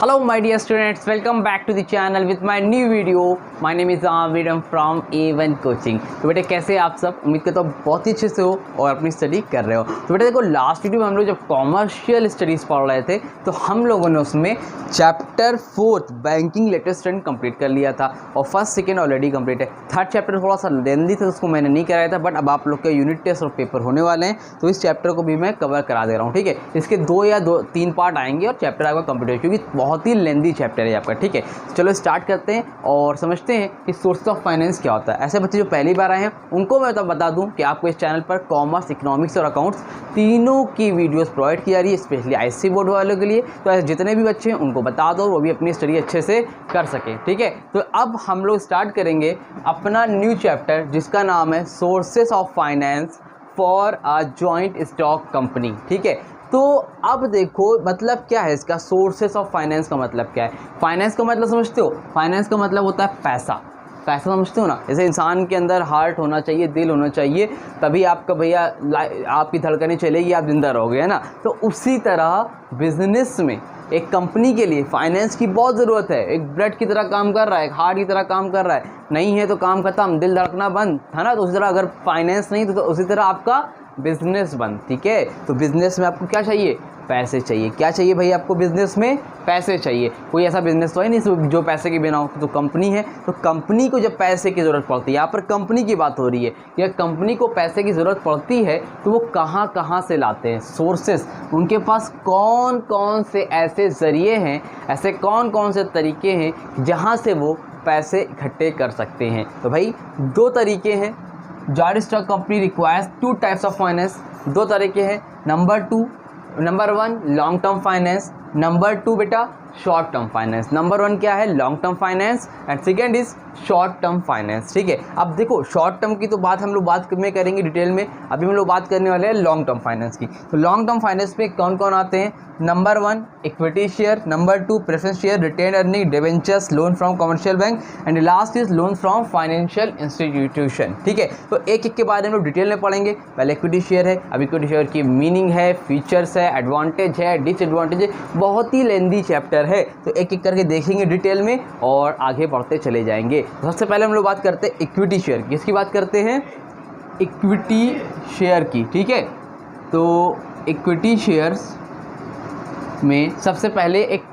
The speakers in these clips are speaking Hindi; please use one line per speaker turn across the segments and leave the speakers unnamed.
Hello my dear students, welcome back to the channel with my new video. My name is Amir from A1 Coaching। तो बेटे कैसे आप सब, उम्मीद करता हूँ बहुत ही अच्छे से हो और अपनी स्टडी कर रहे हो। तो बेटे देखो लास्ट वीडियो में हम लोग जब कॉमर्शियल स्टडीज़ पढ़ रहे थे तो हम लोगों ने उसमें chapter 4 banking latest trend complete कर लिया था और फर्स्ट सेकेंड ऑलरेडी कंप्लीट है। थर्ड चैप्टर थोड़ा सा लेंदी था, उसको मैंने नहीं कराया था, बट अब आप लोग के यूनिट टेस्ट और पेपर होने वाले हैं तो इस चैप्टर को भी मैं कवर करा दे रहा हूँ। ठीक है, इसके 2 या 3 पार्ट आएंगे और चैप्टर आपका कंप्लीट हो, क्योंकि बहुत ही लेंदी चैप्टर है आपका। ठीक है, चलो स्टार्ट करते हैं और समझते हैं कि सोर्स ऑफ फाइनेंस क्या होता है। ऐसे बच्चे जो पहली बार आए हैं उनको मैं तो बता दूं कि आपको इस चैनल पर कॉमर्स, इकोनॉमिक्स और अकाउंट्स तीनों की वीडियोस प्रोवाइड की जा रही है, स्पेशली आईसी बोर्ड वालों के लिए। तो ऐसे जितने भी बच्चे हैं उनको बता दो, वो भी अपनी स्टडी अच्छे से कर सकें। ठीक है, तो अब हम लोग स्टार्ट करेंगे अपना न्यू चैप्टर जिसका नाम है sources of finance for a joint stock company. ठीक है, तो अब देखो मतलब क्या है इसका, सोर्सेस ऑफ फाइनेंस का मतलब क्या है। फाइनेंस का मतलब समझते हो, फाइनेंस का मतलब होता है पैसा। पैसा समझते हो ना, जैसे इंसान के अंदर हार्ट होना चाहिए, दिल होना चाहिए, तभी आपका भैया आपकी धड़कनें चलेगी, आप जिंदा रहोगे, है ना। तो उसी तरह बिजनेस में एक कंपनी के लिए फाइनेंस की बहुत ज़रूरत है। एक ब्लड की तरह काम कर रहा है, एक हार्ट की तरह काम कर रहा है, नहीं है तो काम खत्म, दिल धड़कना बंद, है ना। तो उसी तरह अगर फाइनेंस नहीं तो उसी तरह आपका बिजनेस बंद। ठीक है, तो बिजनेस में आपको क्या चाहिए, पैसे चाहिए। क्या चाहिए भाई आपको बिजनेस में, पैसे चाहिए। कोई ऐसा बिजनेस तो है नहीं जो पैसे के बिना हो, तो कंपनी है, तो कंपनी को जब पैसे की ज़रूरत पड़ती है, यहाँ पर कंपनी की बात हो रही है, या कंपनी को पैसे की ज़रूरत पड़ती है तो वो कहाँ कहाँ से लाते हैं सोर्सेस, उनके पास कौन कौन से ऐसे ज़रिए हैं, ऐसे कौन कौन से तरीके हैं जहाँ से वो पैसे इकट्ठे कर सकते हैं। तो भाई 2 तरीके हैं। Joint stock company requires 2 types of finance. 2 तरीके हैं। Number 1 long term finance, number 2 बेटा शॉर्ट टर्म फाइनेंस। नंबर 1 क्या है, long term finance, and second is short term finance. ठीक है, अब देखो शॉर्ट टर्म की तो बात हम लोग बात में करेंगे डिटेल में, अभी हम लोग बात करने वाले हैं लॉन्ग टर्म फाइनेंस की। तो लॉन्ग टर्म फाइनेंस में कौन कौन आते हैं, number 1 equity share, number 2 preference share, retain earning, debentures, loan from commercial bank, and last is loan from financial institution. ठीक है, तो एक एक के बारे में लोग डिटेल में पढ़ेंगे। पहले इक्विटी शेयर है, अब इक्विटी शेयर की मीनिंग है, फीचर्स है, एडवांटेज है, डिसएडवांटेज है, बहुत ही लेंदी चैप्टर है, तो एक एक करके देखेंगे डिटेल में और आगे बढ़ते चले जाएंगे। तो सबसे पहले हम लोग बात करते हैं इक्विटी शेयर की। किसकी बात करते हैं, इक्विटी शेयर की। ठीक है, तो इक्विटी शेयर्स में सबसे पहले एक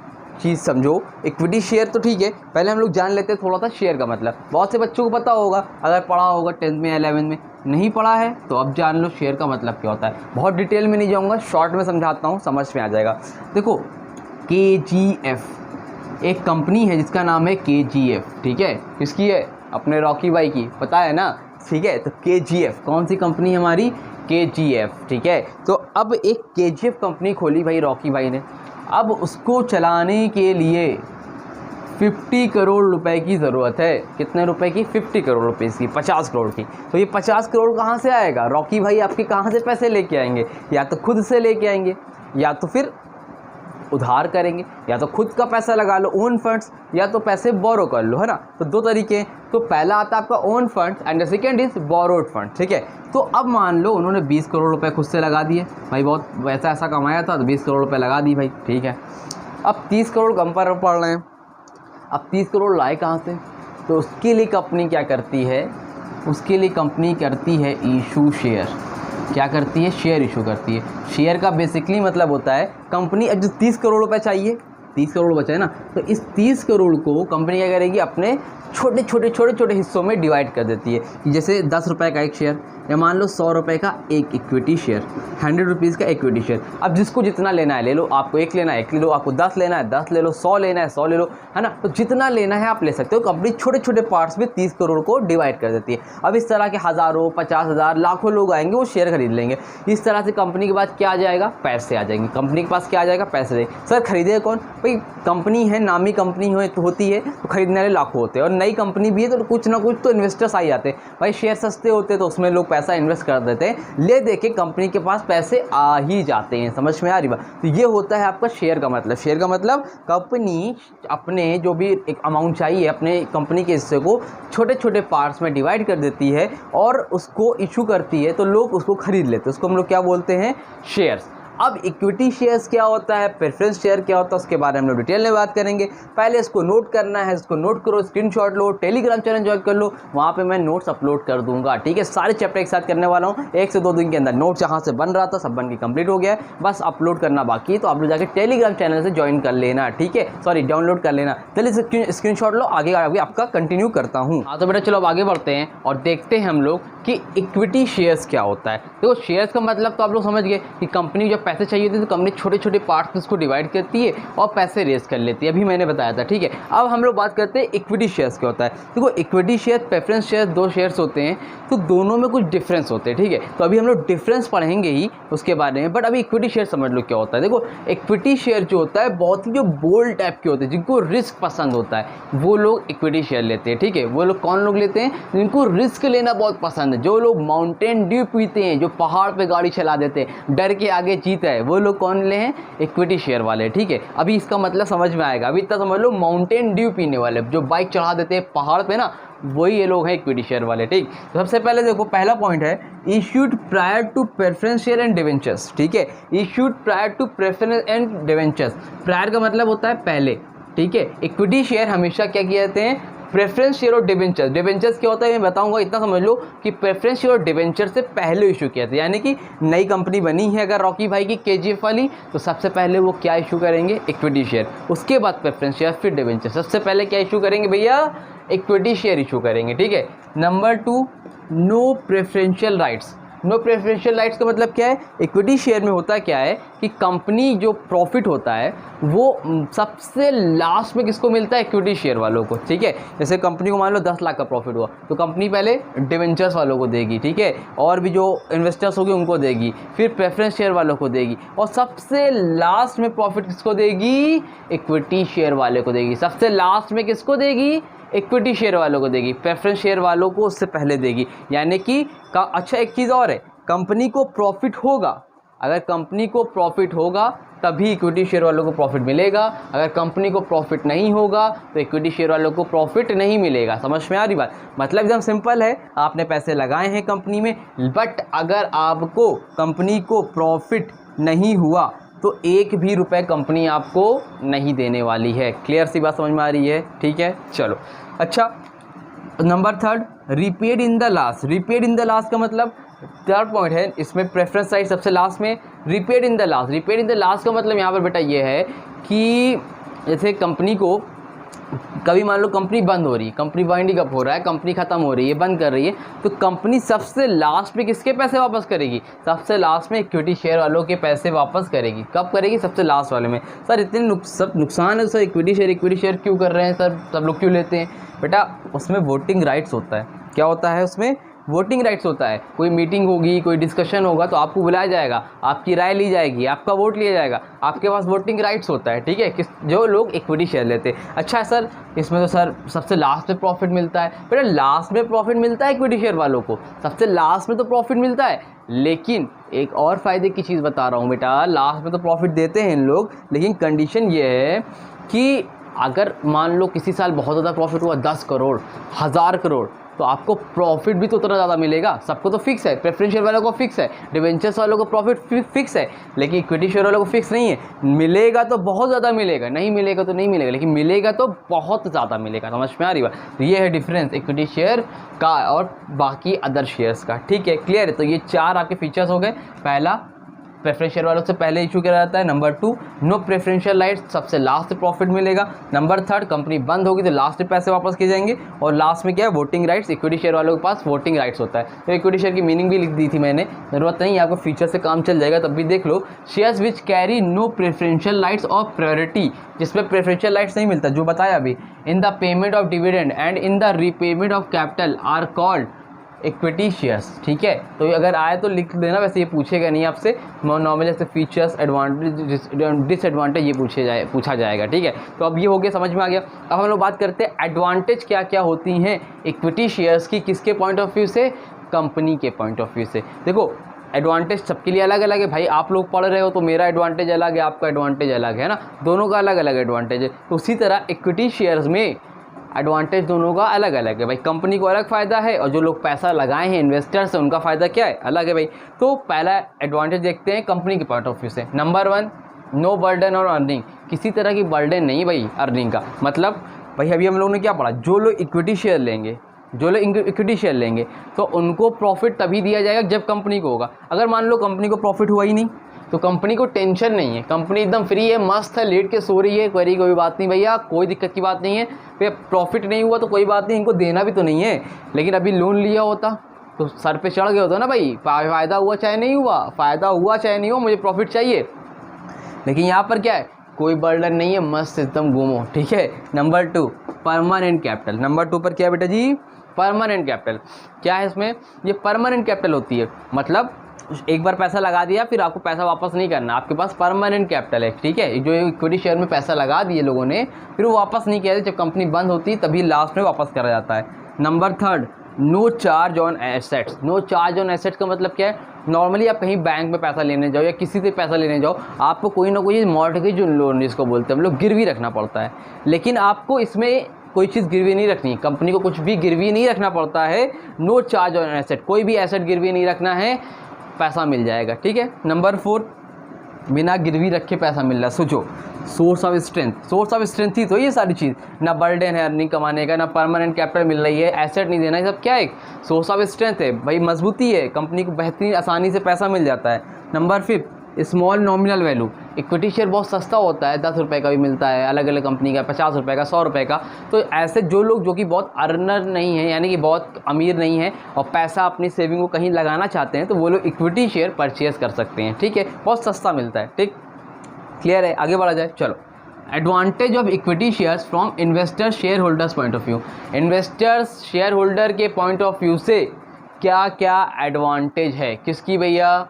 चीज़ समझो, इक्विटी शेयर तो ठीक है, पहले हम लोग जान लेते हैं थोड़ा सा शेयर का मतलब। बहुत से बच्चों को पता होगा, अगर पढ़ा होगा 10th में 11th में, नहीं पढ़ा है तो अब जान लो शेयर का मतलब क्या होता है। बहुत डिटेल में नहीं जाऊँगा, शॉर्ट में समझाता हूँ, समझ में आ जाएगा। देखो KGF एक कंपनी है जिसका नाम है KGF। ठीक है, किसकी है, अपने रॉकी भाई की, पता है ना। ठीक है, तो KGF कौन सी कंपनी है हमारी, KGF। ठीक है, तो अब एक KGF कंपनी खोली भाई रॉकी भाई ने। अब उसको चलाने के लिए 50 करोड़ रुपए की ज़रूरत है। कितने रुपए की, 50 करोड़ रुपए की, 50 करोड़ की। तो ये 50 करोड़ कहाँ से आएगा, रॉकी भाई आपके कहाँ से पैसे लेके आएंगे, या तो खुद से लेके आएंगे या तो फिर उधार करेंगे, या तो खुद का पैसा लगा लो ओन फंड्स, या तो पैसे बोरो कर लो, है ना। तो 2 तरीके हैं। तो पहला आता है आपका own funds and the second is borrowed fund. ठीक है, तो अब मान लो उन्होंने 20 करोड़ रुपए खुद से लगा दिए भाई, बहुत वैसा ऐसा कमाया था तो 20 करोड़ रुपए लगा दी भाई। ठीक है, अब 30 करोड़ कम पर पड़ रहे हैं। अब 30 करोड़ लाए कहाँ से, तो उसके लिए कंपनी क्या करती है, उसके लिए कंपनी करती है इशू शेयर। क्या करती है, शेयर इशू करती है। शेयर का बेसिकली मतलब होता है कंपनी, अब जो 30 करोड़ रुपए चाहिए, 30 करोड़ बचा है ना, तो इस 30 करोड़ को कंपनी क्या करेगी, अपने छोटे छोटे हिस्सों में डिवाइड कर देती है। जैसे 10 रुपये का एक शेयर, या मान लो 100 रुपये का एक इक्विटी शेयर, 100 रुपीज़ का इक्विटी शेयर। अब जिसको जितना लेना है ले लो, आपको 1 लेना है 1 ले लो, आपको 10 लेना है 10 ले लो, 100 लेना है 100 ले लो, है ना। तो जितना लेना है आप ले सकते हो। कंपनी छोटे छोटे पार्ट्स में 30 करोड़ को डिवाइड कर देती है। अब इस तरह के हज़ारों, 50,000, लाखों लोग आएंगे, वो शेयर खरीद लेंगे। इस तरह से कंपनी के पास क्या आ जाएगा, पैसे आ जाएंगे। कंपनी के पास क्या आ जाएगा, पैसे देंगे। सर खरीदेगा कौन, भाई कंपनी है, नामी कंपनी होती है तो खरीदने वाले लाखों होते हैं, और नई कंपनी भी है तो कुछ ना कुछ तो इन्वेस्टर्स आ जाते हैं भाई। शेयर सस्ते होते हैं तो उसमें लोग पैसा इन्वेस्ट कर देते हैं, ले दे के कंपनी के पास पैसे आ ही जाते हैं। समझ में आ रही बात। तो ये होता है आपका शेयर का मतलब। शेयर का मतलब कंपनी अपने जो भी एक अमाउंट चाहिए अपने कंपनी के हिस्से को छोटे छोटे पार्ट्स में डिवाइड कर देती है और उसको इशू करती है, तो लोग उसको खरीद लेते हैं। उसको हम लोग क्या बोलते हैं, शेयर्स। अब इक्विटी शेयर्स क्या होता है, प्रेफरेंस शेयर क्या होता है, उसके बारे में हम लोग डिटेल में बात करेंगे। पहले इसको नोट करना है, इसको नोट करो, स्क्रीनशॉट लो, टेलीग्राम चैनल ज्वाइन कर लो, वहाँ पे मैं नोट्स अपलोड कर दूंगा, ठीक है। सारे चैप्टर एक साथ करने वाला हूँ, 1 से 2 दिन के अंदर। नोट जहाँ से बन रहा था सब बन के कंप्लीट हो गया है, बस अपलोड करना बाकी है, तो आप लोग जाके टेलीग्राम चैनल से ज्वाइन कर लेना, ठीक है, सॉरी डाउनलोड कर लेना। चलिए स्क्रीनशॉट लो, आगे आपका कंटिन्यू करता हूँ। हाँ तो बेटा चलो अब आगे बढ़ते हैं और देखते हैं हम लोग कि इक्विटी शेयर्स क्या होता है। देखो शेयर्स का मतलब तो आप लोग समझ गए कि कंपनी जब पैसे चाहिए होते हैं तो कंपनी छोटे छोटे पार्ट्स में उसको डिवाइड करती है और पैसे रेज कर लेती है, अभी मैंने बताया था, ठीक है। अब हम लोग बात करते हैं इक्विटी शेयर्स क्या होता है। देखो equity share, preference share, 2 shares होते हैं, तो दोनों में कुछ डिफरेंस होते हैं, ठीक है। तो अभी हम लोग डिफरेंस पढ़ेंगे ही उसके बारे में, बट अभी इक्विटी शेयर समझ लो क्या होता है। देखो इक्विटी शेयर जो होता है बहुत ही जो बोल्ड टाइप के होते हैं, जिनको रिस्क पसंद होता है वो लोग इक्विटी शेयर लेते हैं, ठीक है। वो लोग कौन लोग लेते हैं, जिनको रिस्क लेना बहुत पसंद है, जो लोग माउंटेन ड्यू पीते हैं, जो पहाड़ पे गाड़ी चला देते हैं, डर के आगे जीता है, वो लोग कौन ले हैं, इक्विटी शेयर वाले, ठीक है। अभी इसका मतलब समझ में आएगा, अभी इतना समझ लो, माउंटेन ड्यू पीने वाले जो बाइक चढ़ा देते हैं पहाड़ पे ना, वही ये लोग हैं इक्विटी शेयर वाले, ठीक। तो सबसे पहले देखो पहला पॉइंट है issued prior to preference share and debentures, ठीक है। Issued prior to preference and debentures, prior का मतलब होता है पहले, ठीक है। इक्विटी शेयर हमेशा क्या किए जाते हैं, प्रेफरेंस शेयर और डिवेंचर्स। डिवेंचर्स क्या होता है मैं बताऊंगा, इतना समझ लो कि प्रेफरेंस शेयर और डिवेंचर से पहले इशू किया था, यानी कि नई कंपनी बनी है अगर रॉकी भाई की केजीएफ वाली, तो सबसे पहले वो क्या इशू करेंगे, इक्विटी शेयर, उसके बाद प्रेफरेंस शेयर, फिर डिवेंचर। सबसे पहले क्या इशू करेंगे भैया, इक्विटी शेयर इशू करेंगे, ठीक है। Number 2, no preferential rights. No preferential rights का मतलब क्या है, इक्विटी शेयर में होता क्या है कि कंपनी जो प्रॉफिट होता है वो सबसे लास्ट में किसको मिलता है, इक्विटी शेयर वालों को, ठीक है। जैसे कंपनी को मान लो 10 लाख का प्रॉफिट हुआ तो कंपनी पहले डिवेंचर्स वालों को देगी, ठीक है, और भी जो इन्वेस्टर्स होंगे उनको देगी, फिर प्रेफरेंस शेयर वालों को देगी, और सबसे लास्ट में प्रॉफिट किसको देगी, इक्विटी शेयर वाले को देगी। सबसे लास्ट में किसको देगी, इक्विटी शेयर वालों को देगी, प्रेफरेंस शेयर वालों को उससे पहले देगी। यानी कि अच्छा एक चीज़ और है, कंपनी को प्रॉफिट होगा, अगर कंपनी को प्रॉफिट होगा तभी इक्विटी शेयर वालों को प्रॉफिट मिलेगा, अगर कंपनी को प्रॉफिट नहीं होगा तो इक्विटी शेयर वालों को प्रॉफिट नहीं मिलेगा। समझ में आ रही बात, मतलब एकदम सिंपल है, आपने पैसे लगाए हैं कंपनी में, बट अगर आपको कंपनी को प्रॉफिट नहीं हुआ तो 1 भी रुपए कंपनी आपको नहीं देने वाली है। क्लियर सी बात समझ में आ रही है, ठीक है। चलो अच्छा, number 3, repaid in the last. Repaid in the last का मतलब, थर्ड पॉइंट है इसमें, प्रेफरेंस राइट सबसे लास्ट में, repaid in the last. Repaid in the last का मतलब यहाँ पर बेटा ये है कि जैसे कंपनी को कभी मान लो कंपनी बंद हो रही है, कंपनी वाइंडिंग अप हो रहा है, कंपनी खत्म हो रही है, बंद कर रही है, तो कंपनी सबसे लास्ट में किसके पैसे वापस करेगी, सबसे लास्ट में इक्विटी शेयर वालों के पैसे वापस करेगी। कब करेगी, सबसे लास्ट वाले में। सर इतने नुकसान है सर, इक्विटी शेयर क्यों कर रहे हैं सर, सब लोग क्यों लेते हैं, बेटा उसमें वोटिंग राइट्स होता है। क्या होता है उसमें, वोटिंग राइट्स होता है। कोई मीटिंग होगी, कोई डिस्कशन होगा तो आपको बुलाया जाएगा, आपकी राय ली जाएगी, आपका वोट लिया जाएगा, आपके पास वोटिंग राइट्स होता है, ठीक है, जो लोग इक्विटी शेयर लेते हैं। अच्छा सर इसमें तो सर सबसे लास्ट में प्रॉफिट मिलता है, बेटा लास्ट में प्रॉफिट मिलता है इक्विटी शेयर वालों को, सबसे लास्ट में तो प्रॉफिट मिलता है, लेकिन एक और फ़ायदे की चीज़ बता रहा हूँ बेटा, लास्ट में तो प्रॉफिट देते हैं इन लोग, लेकिन कंडीशन ये है कि अगर मान लो किसी साल बहुत ज़्यादा प्रॉफिट हुआ, 10 करोड़, 1000 करोड़, तो आपको प्रॉफिट भी तो उतना ज़्यादा मिलेगा। सबको तो फिक्स है, प्रेफरेंस शेयर वालों को फिक्स है, डिवेंचर्स वालों को प्रॉफिट फिक्स है, लेकिन इक्विटी शेयर वालों को फिक्स नहीं है। मिलेगा तो बहुत ज़्यादा मिलेगा, नहीं मिलेगा तो नहीं मिलेगा, लेकिन मिलेगा तो बहुत ज़्यादा मिलेगा। समझ में आ रही बात, तो ये है डिफरेंस इक्विटी शेयर का और बाकी अदर शेयर्स का, ठीक है, क्लियर है। तो ये 4 आपके फीचर्स हो गए। पहला, प्रेफरेंस शेयर वालों से पहले इशू किया जाता है। नंबर 2, नो प्रेफरेंशियल राइट्स, सबसे लास्ट प्रॉफिट मिलेगा। नंबर 3, कंपनी बंद होगी तो लास्ट में पैसे वापस किए जाएंगे। और लास्ट में क्या है, वोटिंग राइट्स, इक्विटी शेयर वालों के पास वोटिंग राइट्स होता है। तो इक्विटी शेयर की मीनिंग भी लिख दी थी मैंने, जरूरत नहीं, आपको फीचर से काम चल जाएगा, तब भी देख लो। Shares which carry no preferential rights और प्रायोरिटी, जिसमें प्रेफरेंशियल राइट्स नहीं मिलता, जो बताया अभी, in the payment of dividend and in the repayment of capital are called equity shares, ठीक है। तो आगर आए तो लिख देना, वैसे ये पूछेगा नहीं आपसे, नॉर्मली ऐसे फीचर्स, एडवांटेज, डिसएडवांटेज ये पूछा जाएगा, ठीक है। तो अब ये हो गया, समझ में आ गया। अब हम लोग बात करते हैं एडवांटेज क्या क्या होती हैं इक्विटी शेयर्स की, किसके पॉइंट ऑफ व्यू से, कंपनी के पॉइंट ऑफ व्यू से। देखो एडवांटेज सबके लिए अलग अलग है भाई, आप लोग पढ़ रहे हो तो मेरा एडवांटेज अलग है, आपका एडवांटेज अलग है ना, दोनों का अलग अलग एडवांटेज है। तो उसी तरह इक्विटी शेयर्स में एडवांटेज दोनों का अलग अलग है भाई। कंपनी को अलग फ़ायदा है और जो लोग पैसा लगाए हैं इन्वेस्टर्स हैं उनका फ़ायदा क्या है, अलग है भाई। तो पहला एडवांटेज देखते हैं कंपनी के पॉइंट ऑफ व्यू से। नंबर 1, नो बर्डन और अर्निंग, किसी तरह की बर्डन नहीं भाई अर्निंग का। मतलब भाई अभी हम लोगों ने क्या पढ़ा, जो लोग इक्विटी शेयर लेंगे, जो लोग इक्विटी शेयर लेंगे तो उनको प्रॉफिट तभी दिया जाएगा जब कंपनी को होगा। अगर मान लो कंपनी को प्रॉफिट हुआ ही नहीं तो कंपनी को टेंशन नहीं है, कंपनी एकदम फ्री है, मस्त है, लेट के सो रही है, कोई बात नहीं भैया, कोई दिक्कत की बात नहीं है भैया। प्रॉफिट नहीं हुआ तो कोई बात नहीं, इनको देना भी तो नहीं है। लेकिन अभी लोन लिया होता तो सर पे चढ़ गया होता ना भाई, फ़ायदा हुआ चाहे नहीं हुआ, फ़ायदा हुआ चाहे नहीं हुआ, मुझे प्रॉफिट चाहिए। लेकिन यहाँ पर क्या है, कोई बर्डन नहीं है, मस्त एकदम घूमो, ठीक है। Number 2, permanent capital. नंबर 2 पर क्या है बेटा जी, परमानेंट कैपिटल। क्या है इसमें, ये परमानेंट कैपिटल होती है, मतलब एक बार पैसा लगा दिया फिर आपको पैसा वापस नहीं करना, आपके पास परमानेंट कैपिटल है, ठीक है। जो इक्विटी शेयर में पैसा लगा दिए लोगों ने फिर वो वापस नहीं किया, जब कंपनी बंद होती है तभी लास्ट में वापस करा जाता है। Number 3, no charge on assets. No charge on assets का मतलब क्या है, नॉर्मली आप कहीं बैंक में पैसा लेने जाओ या किसी से पैसा लेने जाओ, आपको कोई ना कोई मॉर्टगेज लोन जिसको बोलते हैं हम लोग, गिरवी रखना पड़ता है। लेकिन आपको इसमें कोई चीज़ गिरवी नहीं रखनी, कंपनी को कुछ भी गिरवी नहीं रखना पड़ता है। नो चार्ज ऑन एसेट, कोई भी एसेट गिरवी नहीं रखना है, पैसा मिल जाएगा, ठीक है। नंबर 4, बिना गिरवी रखे पैसा मिल रहा है। सोचो, source of strength, source of strength ही तो ये सारी चीज़, ना बर्डन है अर्निंग कमाने का, ना परमानेंट कैपिटल मिल रही है, एसेट नहीं देना, ये सब क्या है, सोर्स ऑफ स्ट्रेंथ है भाई, मजबूती है, कंपनी को बेहतरीन आसानी से पैसा मिल जाता है। Number 5, small nominal value. Equity share बहुत सस्ता होता है, 10 रुपये का भी मिलता है, अलग अलग कंपनी का 50 रुपये का, 100 रुपये का। तो ऐसे जो लोग जो कि बहुत अर्नर नहीं है, यानी कि बहुत अमीर नहीं है और पैसा अपनी सेविंग को कहीं लगाना चाहते हैं, तो वो लोग इक्विटी शेयर परचेज़ कर सकते हैं, ठीक है। बहुत सस्ता मिलता है, ठीक, क्लियर है। आगे बढ़ा जाए, चलो। Advantage of equity shares from investor share holders point of view. Investors share holder के पॉइंट ऑफ व्यू से क्या क्या एडवांटेज है, किसकी भैया,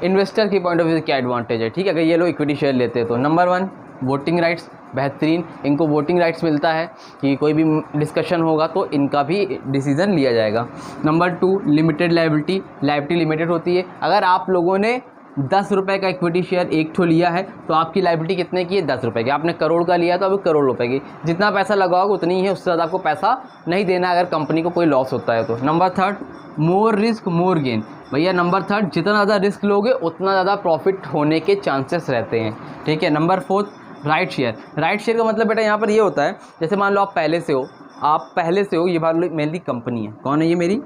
इन्वेस्टर की पॉइंट ऑफ व्यू से क्या एडवांटेज है, ठीक है। अगर ये लोग इक्विटी शेयर लेते हैं तो नंबर 1, वोटिंग राइट्स, बेहतरीन, इनको वोटिंग राइट्स मिलता है कि कोई भी डिस्कशन होगा तो इनका भी डिसीजन लिया जाएगा। Number 2, limited liability, liability limited होती है। अगर आप लोगों ने 10 रुपये का इक्विटी शेयर एक ठो लिया है तो आपकी लायबिलिटी कितने की है, 10 रुपये की। आपने करोड़ का लिया तो अभी करोड़ रुपए की, जितना पैसा लगाओगे उतनी ही है, उससे ज़्यादा आपको पैसा नहीं देना अगर कंपनी को कोई लॉस होता है तो। नंबर 3, मोर रिस्क मोर गेन। भैया नंबर 3, जितना ज़्यादा रिस्क लोगे उतना ज़्यादा प्रॉफिट होने के चांसेस रहते हैं, ठीक है। Number 4, right share. Right share का मतलब बेटा यहाँ पर ये होता है, जैसे मान लो आप पहले से हो, ये मान लो मेरी कंपनी है, कौन है ये, मेरी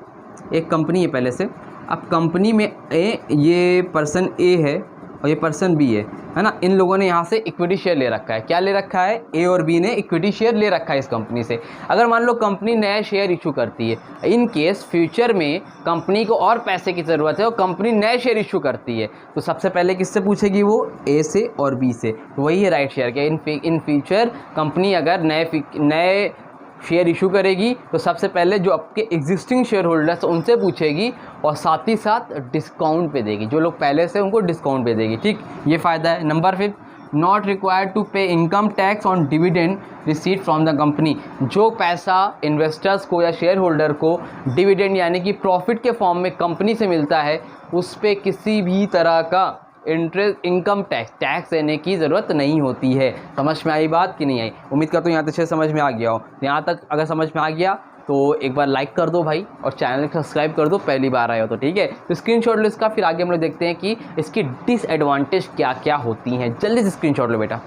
एक कंपनी है पहले से। अब कंपनी में ये पर्सन ए है और ये पर्सन बी है ना, इन लोगों ने यहाँ से इक्विटी शेयर ले रखा है। क्या ले रखा है, ए और बी ने इक्विटी शेयर ले रखा है इस कंपनी से। अगर मान लो कंपनी नया शेयर इशू करती है, इन केस फ्यूचर में कंपनी को और पैसे की ज़रूरत है और कंपनी नए शेयर इशू करती है, तो सबसे पहले किससे पूछेगी, वो ए से और बी से। तो वही है राइट शेयर के। इन फ्यूचर कंपनी अगर नए शेयर इशू करेगी तो सबसे पहले जो आपके एग्जिस्टिंग शेयर होल्डर्स उनसे पूछेगी और साथ ही साथ डिस्काउंट पे देगी, जो लोग पहले से उनको डिस्काउंट पे देगी, ठीक, ये फ़ायदा है। नंबर 5, नॉट रिक्वायर्ड टू पे income tax on dividend receipt from the company. जो पैसा इन्वेस्टर्स को या शेयर होल्डर को डिविडेंड यानी कि प्रॉफिट के फॉर्म में कंपनी से मिलता है, उस पर किसी भी तरह का इंटरेस्ट इनकम टैक्स देने की ज़रूरत नहीं होती है। समझ में आई बात कि नहीं आई? उम्मीद करता हूँ यहाँ तक समझ में आ गया हो। यहाँ तक अगर समझ में आ गया तो एक बार लाइक कर दो भाई और चैनल को सब्सक्राइब कर दो, पहली बार आए हो तो, ठीक है। तो स्क्रीनशॉट लो इसका, फिर आगे हम लोग देखते हैं कि इसकी डिसएडवांटेज क्या क्या होती हैं। जल्दी से स्क्रीनशॉट लो बेटा।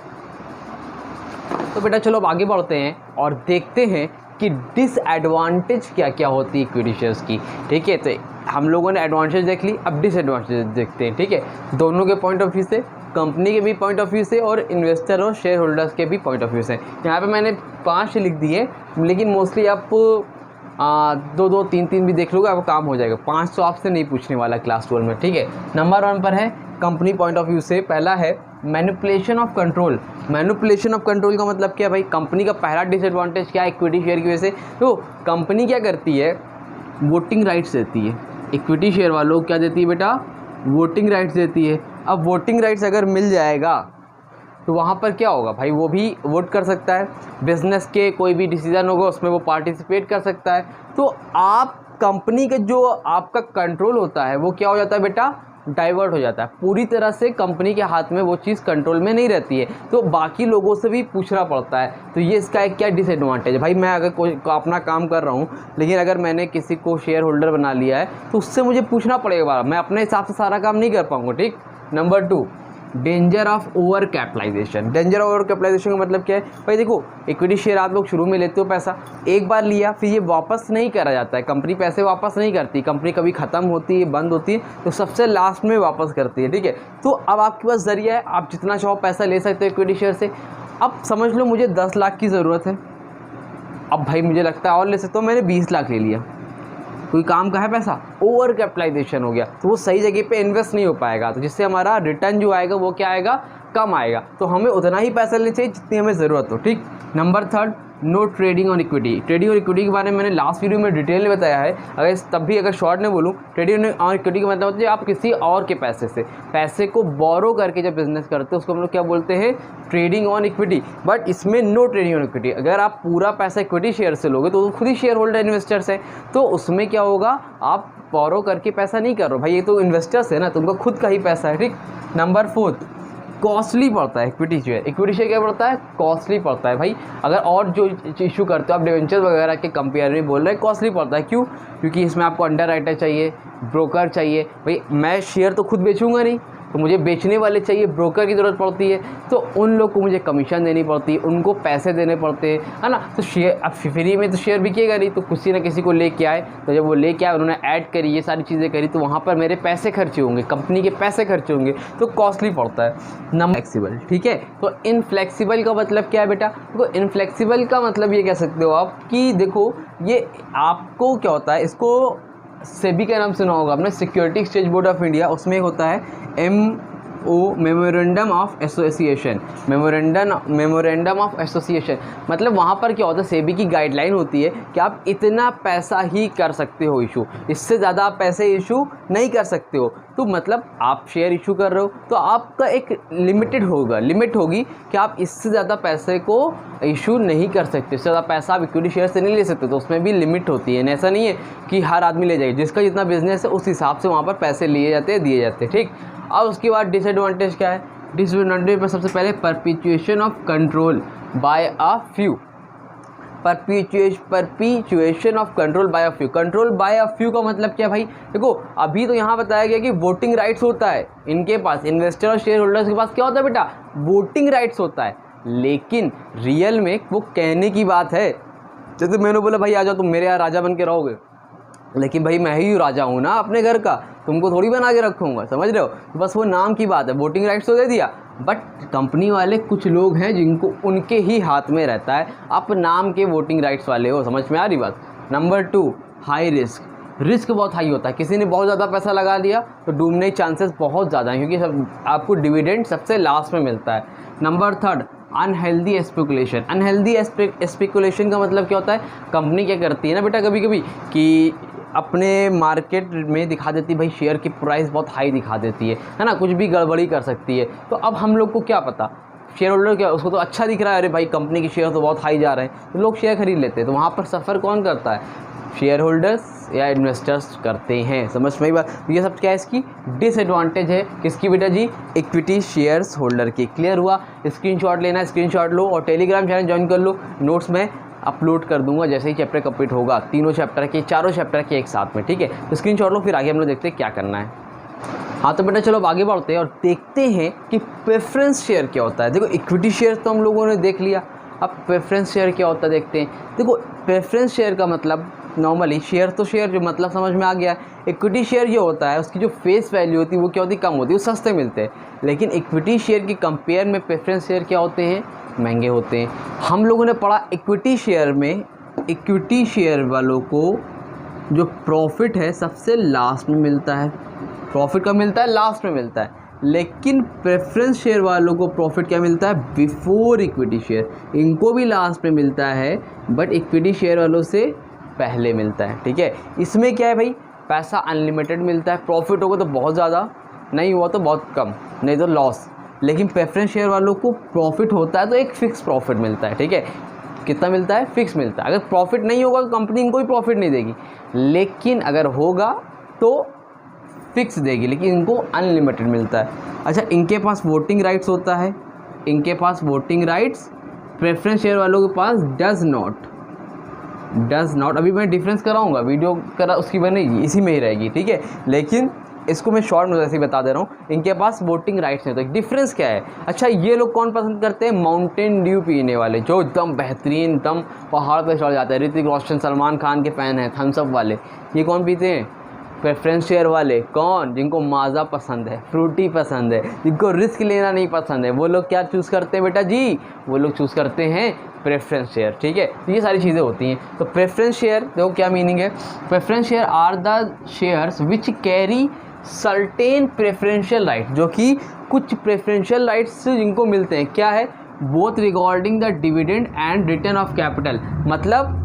तो बेटा चलो अब आगे बढ़ते हैं और देखते हैं कि डिसएडवांटेज क्या क्या होती है इक्विटी शेयर्स की, ठीक है। तो हम लोगों ने एडवांटेज देख ली, अब डिसएडवांटेज देखते हैं, ठीक है। दोनों के पॉइंट ऑफ व्यू से, कंपनी के भी पॉइंट ऑफ व्यू से और इन्वेस्टर और शेयर होल्डर्स के भी पॉइंट ऑफ व्यू से। यहाँ पे मैंने 5 लिख दिए, लेकिन मोस्टली आप 2-2, 3-3 भी देख लोगे, आपको काम हो जाएगा। 5 तो आपसे नहीं पूछने वाला क्लास 12 में, ठीक है। नंबर 1 पर है कंपनी पॉइंट ऑफ व्यू से, पहला है manipulation of control. Manipulation of control का मतलब क्या है भाई, कंपनी का पहला डिसएडवांटेज क्या है इक्विटी शेयर की वजह से, तो कंपनी क्या करती है, वोटिंग राइट्स देती है। इक्विटी शेयर वालों को क्या देती है बेटा, वोटिंग राइट्स देती है। अब वोटिंग राइट्स अगर मिल जाएगा तो वहाँ पर क्या होगा भाई, वो भी वोट कर सकता है, बिजनेस के कोई भी डिसीजन होगा उसमें वो पार्टिसिपेट कर सकता है। तो आप कंपनी का जो आपका कंट्रोल होता है वो क्या हो जाता है बेटा, डाइवर्ट हो जाता है, पूरी तरह से कंपनी के हाथ में वो चीज़ कंट्रोल में नहीं रहती है, तो बाकी लोगों से भी पूछना पड़ता है। तो ये इसका एक क्या डिसएडवांटेज है भाई, मैं अगर कोई अपना काम कर रहा हूँ, लेकिन अगर मैंने किसी को शेयर होल्डर बना लिया है तो उससे मुझे पूछना पड़ेगा, मैं अपने हिसाब से सारा काम नहीं कर पाऊँगा, ठीक। Number 2, danger of over capitalisation. Danger of over capitalisation का मतलब क्या है भाई, देखो इक्विटी शेयर आप लोग शुरू में लेते हो, पैसा एक बार लिया फिर ये वापस नहीं करा जाता है, कंपनी पैसे वापस नहीं करती, कंपनी कभी ख़त्म होती है, बंद होती है तो सबसे लास्ट में वापस करती है, ठीक है। तो अब आपके पास ज़रिया है, आप जितना चाहो पैसा ले सकते हो इक्विटी शेयर से। अब समझ लो मुझे 10 लाख की ज़रूरत है, अब भाई मुझे लगता है और ले सकता हूँ, मैंने 20 लाख ले लिया, कोई काम का है पैसा, ओवर कैपिटलाइजेशन हो गया, तो वो सही जगह पे इन्वेस्ट नहीं हो पाएगा, तो जिससे हमारा रिटर्न जो आएगा वो क्या आएगा, कम आएगा। तो हमें उतना ही पैसा लेना चाहिए जितनी हमें ज़रूरत हो, ठीक। Number 3, no trading on equity. Trading और इक्विटी के बारे में मैंने लास्ट वीडियो में डिटेल में बताया है, अगर तब भी अगर शॉर्ट में बोलूँ, ट्रेडिंग ऑन इक्विटी का मतलब होता है आप किसी और के पैसे से पैसे को बोरो करके जब बिजनेस करते हो उसको हम लोग क्या बोलते हैं, ट्रेडिंग ऑन इक्विटी। बट इसमें नो ट्रेडिंग ऑन इक्विटी, अगर आप पूरा पैसा इक्विटी शेयर से लोगे तो खुद ही शेयर होल्डर इन्वेस्टर्स है, तो उसमें क्या होगा, आप बोरो करके पैसा नहीं कर रहे हो भाई, ये तो इन्वेस्टर्स है ना, तुमको खुद का ही पैसा है, ठीक। नंबर 4, कॉस्टली पड़ता है इक्विटी शेयर। इक्विटी शेयर क्या पड़ता है, कॉस्टली पड़ता है भाई। अगर और जो इशू करते हो आप डिवेंचर वगैरह के कंपेयर में बोल रहे हैं, कॉस्टली पड़ता है, क्यों, क्योंकि इसमें आपको अंडर राइटर चाहिए, ब्रोकर चाहिए, भाई मैं शेयर तो खुद बेचूंगा नहीं, तो मुझे बेचने वाले चाहिए, ब्रोकर की ज़रूरत पड़ती है, तो उन लोग को मुझे कमीशन देनी पड़ती है, उनको पैसे देने पड़ते हैं, है ना। तो शेयर अब फ्री में तो शेयर बिकेगा नहीं, तो किसी न किसी को लेके आए, तो जब वो लेके आए उन्होंने ऐड करी, ये सारी चीज़ें करी, तो वहाँ पर मेरे पैसे खर्चे होंगे, कंपनी के पैसे खर्चे होंगे, तो कॉस्टली पड़ता है। नंबर फ्लेक्सिबल, ठीक है। तो इनफ्लेक्सिबल का मतलब क्या है बेटा, देखो इनफ्लेक्सिबल का मतलब ये कह सकते हो आप कि देखो ये आपको क्या होता है, इसको सेबी का नाम सुना होगा आपने, security exchange board of India, उसमें होता है MO memorandum of association. Memorandum of association मतलब वहाँ पर क्या होता है, सेबी की गाइडलाइन होती है कि आप इतना पैसा ही कर सकते हो इशू, इससे ज़्यादा आप पैसे इशू नहीं कर सकते हो। तो मतलब आप शेयर इशू कर रहे हो तो आपका एक लिमिट होगी कि आप इससे ज़्यादा पैसे को इशू नहीं कर सकते, इससे ज़्यादा पैसा आप इक्विटी शेयर से नहीं ले सकते, तो उसमें भी लिमिट होती है। ऐसा नहीं है कि हर आदमी ले जाएगा, जिसका जितना बिजनेस है उस हिसाब से वहाँ पर पैसे लिए जाते हैं, दिए जाते हैं, ठीक। अब उसके बाद डिसएडवांटेज क्या है, डिसएडवांटेज में सबसे पहले perpetuation of control by a few. Perpetuation of control by a few. Control by a few का मतलब क्या है भाई, देखो अभी तो यहाँ बताया गया कि वोटिंग राइट्स होता है इनके पास, इन्वेस्टर और शेयर होल्डर्स के पास क्या होता है बेटा, वोटिंग राइट्स होता है, लेकिन रियल में वो कहने की बात है। जैसे मैंने बोला भाई आ जाओ तुम मेरे यहाँ राजा बन के रहोगे, लेकिन भाई मैं ही राजा हूँ ना अपने घर का, तुमको थोड़ी बना के रखूँगा, समझ रहे हो। बस वो नाम की बात है, वोटिंग राइट्स तो दे दिया, बट कंपनी वाले कुछ लोग हैं जिनको उनके ही हाथ में रहता है, आप नाम के वोटिंग राइट्स वाले हो, समझ में आ रही बात। नंबर 2, हाई रिस्क बहुत हाई होता है, किसी ने बहुत ज़्यादा पैसा लगा दिया तो डूबने के चांसेस बहुत ज़्यादा हैं, क्योंकि आपको डिविडेंड सबसे लास्ट में मिलता है। Number 3, unhealthy speculation. Unhealthy speculation का मतलब क्या होता है, कंपनी क्या करती है ना बेटा कभी कभी कि अपने मार्केट में दिखा देती है भाई शेयर की प्राइस बहुत हाई दिखा देती है ना, कुछ भी गड़बड़ी कर सकती है। तो अब हम लोग को क्या पता, शेयर होल्डर क्या उसको तो अच्छा दिख रहा है, अरे भाई कंपनी के शेयर तो बहुत हाई जा रहे हैं, तो लोग शेयर खरीद लेते हैं, तो वहाँ पर सफ़र कौन करता है, शेयर होल्डर्स या इन्वेस्टर्स करते हैं, समझ में बात। ये सब क्या है, इसकी डिसएडवांटेज है, किसकी बेटा जी, इक्विटी शेयर्स होल्डर की। क्लियर हुआ, स्क्रीनशॉट लेना है स्क्रीनशॉट लो और टेलीग्राम चैनल ज्वाइन कर लो, नोट्स में अपलोड कर दूंगा जैसे ही चैप्टर कंप्लीट होगा, तीनों चैप्टर के, चारों चैप्टर के एक साथ में, ठीक है। तो स्क्रीनशॉट लो, फिर आगे हम लोग देखते हैं क्या करना है। हाँ तो बेटा चलो अब आगे बढ़ते हैं और देखते हैं कि प्रेफरेंस शेयर क्या होता है। देखो इक्विटी शेयर तो हम लोगों ने देख लिया, अब प्रेफरेंस शेयर क्या होता है देखते हैं। देखो प्रेफरेंस शेयर का मतलब नॉर्मली शेयर तो शेयर जो मतलब समझ में आ गया। इक्विटी शेयर ये होता है उसकी जो फेस वैल्यू होती है वो क्या होती है, कम होती है, वो सस्ते मिलते हैं, लेकिन इक्विटी शेयर की कंपेयर में प्रेफरेंस शेयर क्या होते हैं, महंगे होते हैं। हम लोगों ने पढ़ा इक्विटी शेयर में, इक्विटी शेयर वालों को जो प्रॉफिट है सबसे लास्ट में मिलता है, प्रॉफिट कब मिलता है, लास्ट में मिलता है, लेकिन प्रेफरेंस शेयर वालों को प्रॉफिट क्या मिलता है, बिफोर इक्विटी शेयर। इनको भी लास्ट में मिलता है बट इक्विटी शेयर वालों से पहले मिलता है, ठीक है। इसमें क्या है भाई, पैसा अनलिमिटेड मिलता है, प्रॉफिट होगा तो बहुत ज़्यादा, नहीं हुआ तो बहुत कम, नहीं तो लॉस। लेकिन प्रेफरेंस शेयर वालों को प्रॉफिट होता है तो एक फिक्स प्रॉफिट मिलता है, ठीक है। कितना मिलता है, फिक्स मिलता है। अगर प्रॉफिट नहीं होगा तो कंपनी इनको भी प्रॉफिट नहीं देगी, लेकिन अगर होगा तो फिक्स देगी, लेकिन इनको अनलिमिटेड मिलता है। अच्छा, इनके पास वोटिंग राइट्स होता है, इनके पास वोटिंग राइट्स, प्रेफरेंस शेयर वालों के पास डज नॉट। अभी मैं डिफरेंस कराऊंगा, वीडियो करा उसकी बनेगी, इसी में ही रहेगी, ठीक है। लेकिन इसको मैं शॉर्ट में ऐसे ही बता दे रहा हूँ, इनके पास वोटिंग राइट्स नहीं, तो डिफरेंस क्या है। अच्छा, ये लोग कौन पसंद करते हैं, माउंटेन ड्यू पीने वाले, जो एकदम बेहतरीन, एकदम पहाड़ पर चढ़ जाते हैं। ऋतिक रोशन, सलमान खान के फ़ैन हैं, थम्स अप वाले, ये कौन पीते हैं, प्रेफरेंस शेयर वाले। कौन, जिनको माज़ा पसंद है, फ्रूटी पसंद है, जिनको रिस्क लेना नहीं पसंद है, वो लोग क्या चूज़ करते हैं बेटा जी, वो लोग चूज़ करते हैं प्रेफरेंस शेयर, ठीक है। तो ये सारी चीज़ें होती हैं। तो प्रेफरेंस शेयर देखो क्या मीनिंग है, preference share are the shares which carry certain preferential right, जो कि कुछ प्रेफरेंशियल राइट्स जिनको मिलते हैं, क्या है, both regarding the dividend and return of capital. मतलब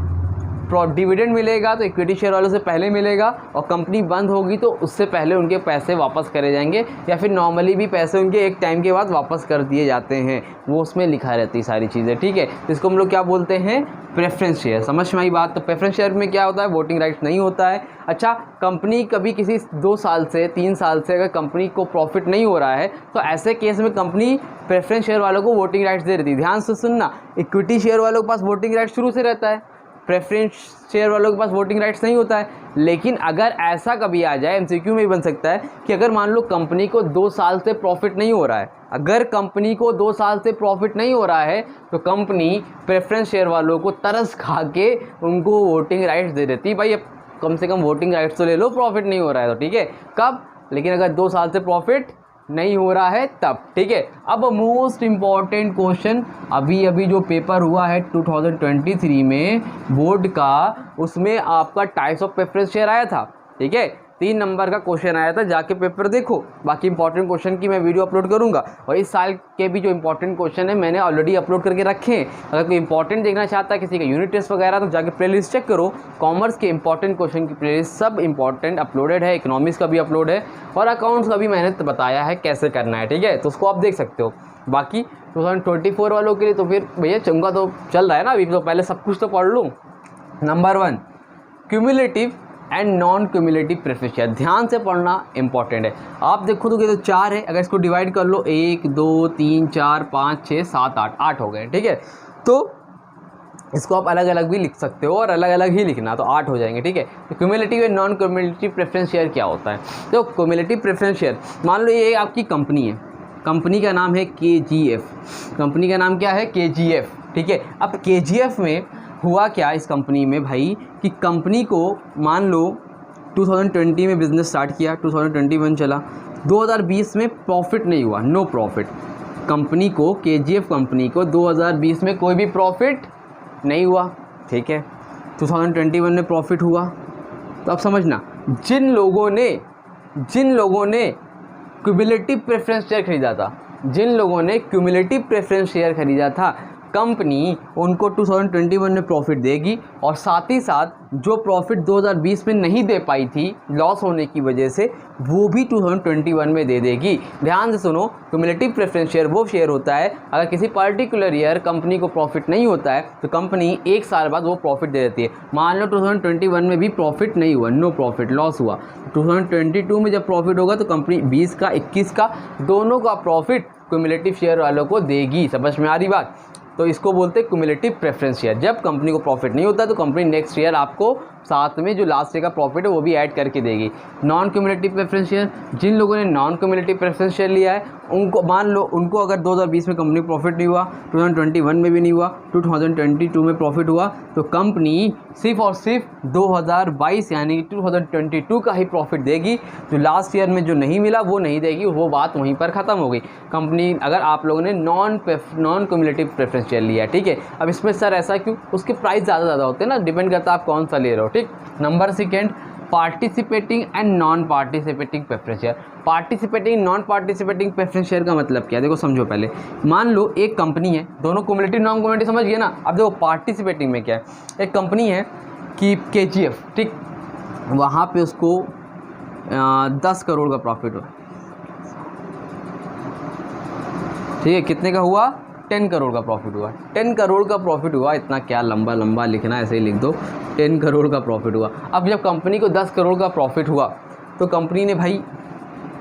डिविडेंड मिलेगा तो इक्विटी शेयर वालों से पहले मिलेगा, और कंपनी बंद होगी तो उससे पहले उनके पैसे वापस करे जाएंगे, या फिर नॉर्मली भी पैसे उनके एक टाइम के बाद वापस कर दिए जाते हैं, वो उसमें लिखा रहती है सारी चीज़ें, ठीक है। इसको हम लोग क्या बोलते हैं, प्रेफरेंस शेयर। समझ में आई बात। तो प्रेफरेंस शेयर में क्या होता है, वोटिंग राइट्स नहीं होता है। अच्छा, कंपनी कभी किसी 2 साल से 3 साल से अगर कंपनी को प्रॉफिट नहीं हो रहा है, तो ऐसे केस में कंपनी प्रेफरेंस शेयर वालों को वोटिंग राइट्स दे देती है। ध्यान से सुनना, इक्विटी शेयर वालों के पास वोटिंग राइट्स शुरू से रहता है, प्रेफरेंस शेयर वालों के पास वोटिंग राइट्स नहीं होता है। लेकिन अगर ऐसा कभी आ जाए, एमसीक्यू में ही बन सकता है कि अगर मान लो कंपनी को 2 साल से प्रॉफिट नहीं हो रहा है, अगर कंपनी को 2 साल से प्रॉफिट नहीं हो रहा है, तो कंपनी प्रेफरेंस शेयर वालों को तरस खा के उनको वोटिंग राइट्स दे देती है। भाई अब कम से कम वोटिंग राइट्स तो ले लो, प्रॉफिट नहीं हो रहा है तो, ठीक है। कब, लेकिन अगर 2 साल से प्रॉफिट नहीं हो रहा है तब, ठीक है। अब मोस्ट इम्पॉर्टेंट क्वेश्चन, अभी जो पेपर हुआ है 2023 में बोर्ड का, उसमें आपका टाइप्स ऑफ प्रेफरेंस शेयर आया था, ठीक है। 3 नंबर का क्वेश्चन आया था, जाके पेपर देखो। बाकी इंपॉर्टेंट क्वेश्चन की मैं वीडियो अपलोड करूंगा, और इस साल के भी जो इंपॉर्टेंट क्वेश्चन है मैंने ऑलरेडी अपलोड करके रखे हैं। अगर कोई इंपॉर्टेंट देखना चाहता है, किसी का यूनिट टेस्ट वगैरह, तो जाके प्लेलिस्ट चेक करो। कॉमर्स के इंपॉर्टेंट क्वेश्चन की प्लेलिस्ट सब इंपॉर्टेंट अपलोडेड है, इकोनॉमिक्स का भी अपलोड है, और अकाउंट्स का भी मैंने बताया है कैसे करना है, ठीक है। तो उसको आप देख सकते हो। बाकी 2024 वालों के लिए तो फिर भैया चंगा तो चल रहा है ना अभी, तो पहले सब कुछ तो पढ़ लूँ। Number 1, cumulative and non cumulative preference share, ध्यान से पढ़ना इंपॉर्टेंट है। आप देखो तो ये तो 4 है, अगर इसको डिवाइड कर लो 1 2 3 4 5 6 7 8 हो गए, ठीक है। तो इसको आप अलग अलग भी लिख सकते हो, और अलग अलग ही लिखना, तो 8 हो जाएंगे, ठीक है। तो cumulative and non cumulative preference share क्या होता है, तो क्यूमुलेटिव प्रेफरेंस शेयर, मान लो ये आपकी कंपनी है, कंपनी का नाम है KGF, कंपनी का नाम क्या है, KGF, ठीक है। अब KGF में हुआ क्या इस कंपनी में भाई, कि कंपनी को मान लो 2020 में बिज़नेस स्टार्ट किया, 2021 चला, 2020 में प्रॉफिट नहीं हुआ, नो प्रॉफिट। कंपनी को, KGF कंपनी को 2020 में कोई भी प्रॉफिट नहीं हुआ, ठीक है। 2021 में प्रॉफिट हुआ। तो अब समझना, जिन लोगों ने क्यूमुलेटिव प्रेफरेंस शेयर खरीदा था, जिन लोगों ने क्यूमुलेटिव प्रेफरेंस शेयर खरीदा था, कंपनी उनको 2021 में प्रॉफिट देगी, और साथ ही साथ जो प्रॉफिट 2020 में नहीं दे पाई थी लॉस होने की वजह से, वो भी 2021 में दे देगी। ध्यान से सुनो, क्यूमुलेटिव प्रेफरेंस शेयर वो शेयर होता है, अगर किसी पर्टिकुलर ईयर कंपनी को प्रॉफिट नहीं होता है, तो कंपनी 1 साल बाद वो प्रॉफिट दे देती है। मान लो 2021 में भी प्रॉफिट नहीं हुआ, नो प्रॉफिट, लॉस हुआ, 2022 में जब प्रॉफिट होगा तो कंपनी 20 का 21 का दोनों का प्रॉफिट क्यूमुलेटिव शेयर वालों को देगी। समझ में आ रही बात। तो इसको बोलते हैं क्यूमुलेटिव प्रेफरेंस शेयर। जब कंपनी को प्रॉफिट नहीं होता तो कंपनी नेक्स्ट ईयर आपको साथ में जो लास्ट ईयर का प्रॉफिट है वो भी ऐड करके देगी। नॉन क्यूमुलेटिव प्रेफरेंस शेयर, जिन लोगों ने नॉन क्यूमुलेटिव प्रेफरेंस शेयर लिया है उनको, मान लो उनको अगर 2020 में कंपनी प्रॉफिट नहीं हुआ, 2021 में भी नहीं हुआ, 2022 में प्रॉफिट हुआ, तो कंपनी सिर्फ और सिर्फ 2022 यानी कि 2022 का ही प्रॉफिट देगी। जो लास्ट ईयर में जो नहीं मिला वो नहीं देगी, वो बात वहीं पर ख़त्म हो गई। कंपनी, अगर आप लोगों ने नॉन क्यूमुलेटिव प्रेफरेंस शेयर लिया है, ठीक है। अब इसमें सर ऐसा क्यों, उसके प्राइस ज़्यादा होते हैं ना, डिपेंड करता है आप कौन सा ले रहे हो, ठीक। Number 2, participating and non participating preference share. Participating, non participating preference share का मतलब क्या है, देखो समझो पहले। मान लो एक कंपनी है, दोनों क्यूमुलेटिव नॉन क्यूमुलेटिव समझ गए ना। अब देखो पार्टिसिपेटिंग में क्या है, एक कंपनी है कि KGF, ठीक, वहाँ पे उसको 10 करोड़ का प्रॉफिट हुआ, ठीक है। कितने का हुआ, 10 करोड़ का प्रॉफिट हुआ, 10 करोड़ का प्रॉफिट हुआ। इतना क्या लंबा लंबा लिखना है, ऐसे ही लिख दो, 10 करोड़ का प्रॉफिट हुआ। अब जब कंपनी को 10 करोड़ का प्रॉफिट हुआ तो कंपनी ने भाई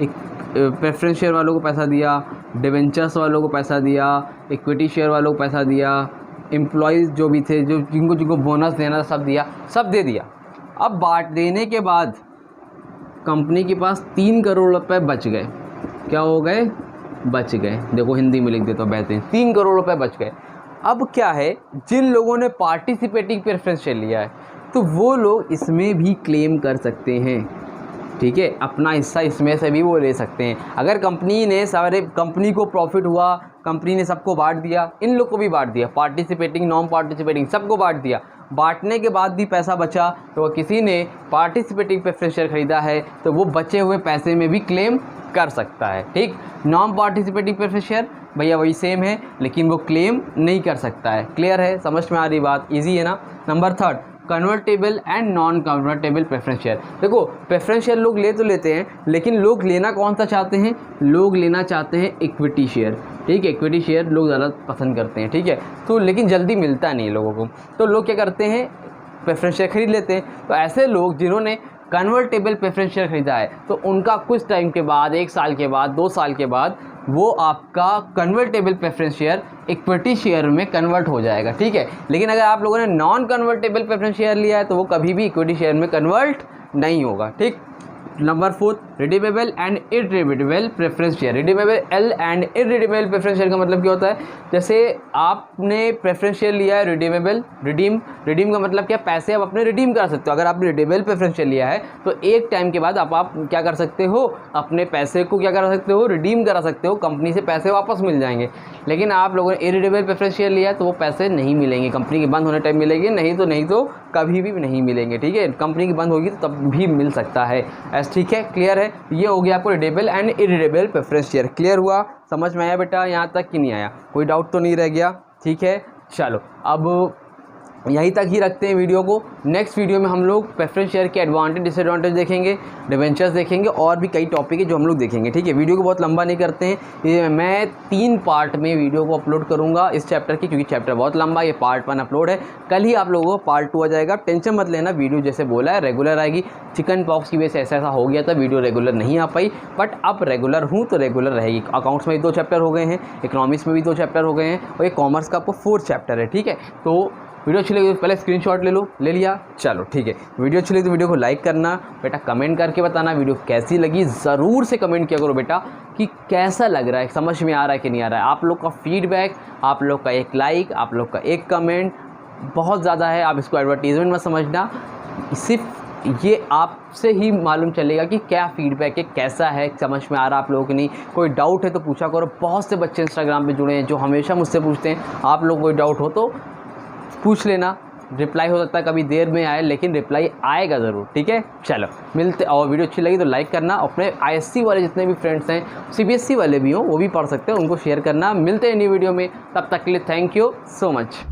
एक प्रेफरेंस शेयर वालों को पैसा दिया, डिवेंचर्स वालों को पैसा दिया, इक्विटी शेयर वालों को पैसा दिया, एम्प्लॉयज़ जो भी थे, जो जिनको बोनस देना था सब दिया, सब दे दिया। अब बांट देने के बाद कंपनी के पास 3 करोड़ रुपए बच गए। क्या हो गए? बच गए। देखो हिंदी में लिख देता हूँ बेहतरीन, 3 करोड़ रुपए बच गए। अब क्या है, जिन लोगों ने पार्टिसिपेटिंग प्रेफरेंस शेयर लिया है तो वो लोग इसमें भी क्लेम कर सकते हैं, ठीक है, अपना हिस्सा इसमें से भी वो ले सकते हैं। अगर कंपनी ने सारे, कंपनी को प्रॉफिट हुआ, कंपनी ने सबको बांट दिया, इन लोग को भी बांट दिया, पार्टिसिपेटिंग नॉन पार्टिसिपेटिंग सबको बांट दिया, बांटने के बाद भी पैसा बचा तो किसी ने पार्टिसिपेटिंग प्रेफरेंस शेयर खरीदा है तो वो बचे हुए पैसे में भी क्लेम कर सकता है। ठीक, नॉन पार्टिसिपेटिंग प्रेफरेंस शेयर भैया वही सेम है लेकिन वो क्लेम नहीं कर सकता है। क्लियर है? समझ में आ रही बात? इजी है ना। Number 3, convertible and non convertible preference share. देखो प्रेफरेंस शेयर लोग ले तो लेते हैं लेकिन लोग लेना कौन सा चाहते हैं? लोग लेना चाहते हैं इक्विटी शेयर। ठीक है, इक्विटी शेयर लोग ज़्यादा पसंद करते हैं। ठीक है, तो लेकिन जल्दी मिलता नहीं लोगों को, तो लोग क्या करते हैं? प्रेफरेंस शेयर खरीद लेते हैं। तो ऐसे लोग जिन्होंने कन्वर्टेबल प्रेफरेंस शेयर खरीदा है तो उनका कुछ टाइम के बाद, 1 साल के बाद, 2 साल के बाद वो आपका convertible preference share equity share में कन्वर्ट हो जाएगा। ठीक है, लेकिन अगर आप लोगों ने नॉन कन्वर्टेबल प्रेफरेंस शेयर लिया है तो वो कभी भी इक्विटी शेयर में कन्वर्ट नहीं होगा। ठीक। Number 4, redeemable and irredeemable preference share. Redeemable L and irredeemable preference share का मतलब क्या होता है? जैसे आपने प्रेफरेंस शेयर लिया है रिडीमेबल, रिडीम का मतलब क्या? पैसे आप अपने रिडीम करा सकते हो। अगर आपने रिडीमेबल प्रेफरेंस शेयर लिया है तो एक टाइम के बाद आप क्या कर सकते हो? अपने पैसे को क्या करा सकते हो? रिडीम करा सकते हो, कंपनी से पैसे वापस मिल जाएंगे। लेकिन आप लोगों ने इररिडीमेबल प्रेफरेंस शेयर लिया है तो वो पैसे नहीं मिलेंगे, कंपनी के बंद होने टाइम मिलेंगे, नहीं तो कभी भी नहीं मिलेंगे। ठीक है, कंपनी की बंद होगी तो तब भी मिल सकता है। ठीक है, क्लियर है? ये हो गया आपको redeemable and irredeemable preference share. Clear हुआ? समझ में आया बेटा यहाँ तक कि नहीं आया? कोई डाउट तो नहीं रह गया? ठीक है, चलो अब यहीं तक ही रखते हैं वीडियो को। नेक्स्ट वीडियो में हम लोग प्रेफरेंस शेयर के एडवांटेज डिसएडवांटेज देखेंगे, डिवेंचर्स देखेंगे और भी कई टॉपिक है जो हम लोग देखेंगे। ठीक है, वीडियो को बहुत लंबा नहीं करते हैं, ये मैं 3 पार्ट में वीडियो को अपलोड करूंगा इस चैप्टर की, क्योंकि चैप्टर बहुत लंबा है। ये पार्ट 1 अपलोड है, कल ही आप लोगों को पार्ट 2 आ जाएगा। टेंशन मत लेना, वीडियो जैसे बोला है रेगुलर आएगी। चिकन पॉक्स की वजह से ऐसा हो गया था, वीडियो रेगुलर नहीं आ पाई, बट अब रेगुलर हूँ तो रेगुलर रहेगी। अकाउंट्स में भी 2 चैप्टर हो गए हैं, इकोनॉमिक्स में भी 2 चैप्टर हो गए हैं और ये कॉमर्स का आपको 4th चैप्टर है। ठीक है, तो वीडियो अच्छी लगी तो पहले स्क्रीनशॉट ले लो, ले लिया, चलो ठीक है। वीडियो अच्छी लगी तो वीडियो को लाइक करना बेटा, कमेंट करके बताना वीडियो कैसी लगी। ज़रूर से कमेंट किया करो बेटा कि कैसा लग रहा है, समझ में आ रहा है कि नहीं आ रहा है। आप लोग का फीडबैक, आप लोग का एक लाइक, आप लोग का एक कमेंट बहुत ज़्यादा है। आप इसको एडवर्टीजमेंट मत समझना, सिर्फ ये आपसे ही मालूम चलेगा कि क्या फीडबैक है, कैसा है, समझ में आ रहा है आप लोगों को नहीं। कोई डाउट है तो पूछा करो। बहुत से बच्चे इंस्टाग्राम पे जुड़े हैं जो हमेशा मुझसे पूछते हैं। आप लोग कोई डाउट हो तो पूछ लेना, रिप्लाई हो सकता है कभी देर में आए लेकिन रिप्लाई आएगा ज़रूर। ठीक है, चलो मिलते। और वीडियो अच्छी लगी तो लाइक करना, अपने ISC वाले जितने भी फ्रेंड्स हैं, CBSE वाले भी हों वो भी पढ़ सकते हैं, उनको शेयर करना। मिलते हैं न्यू वीडियो में, तब तक के लिए थैंक यू सो मच।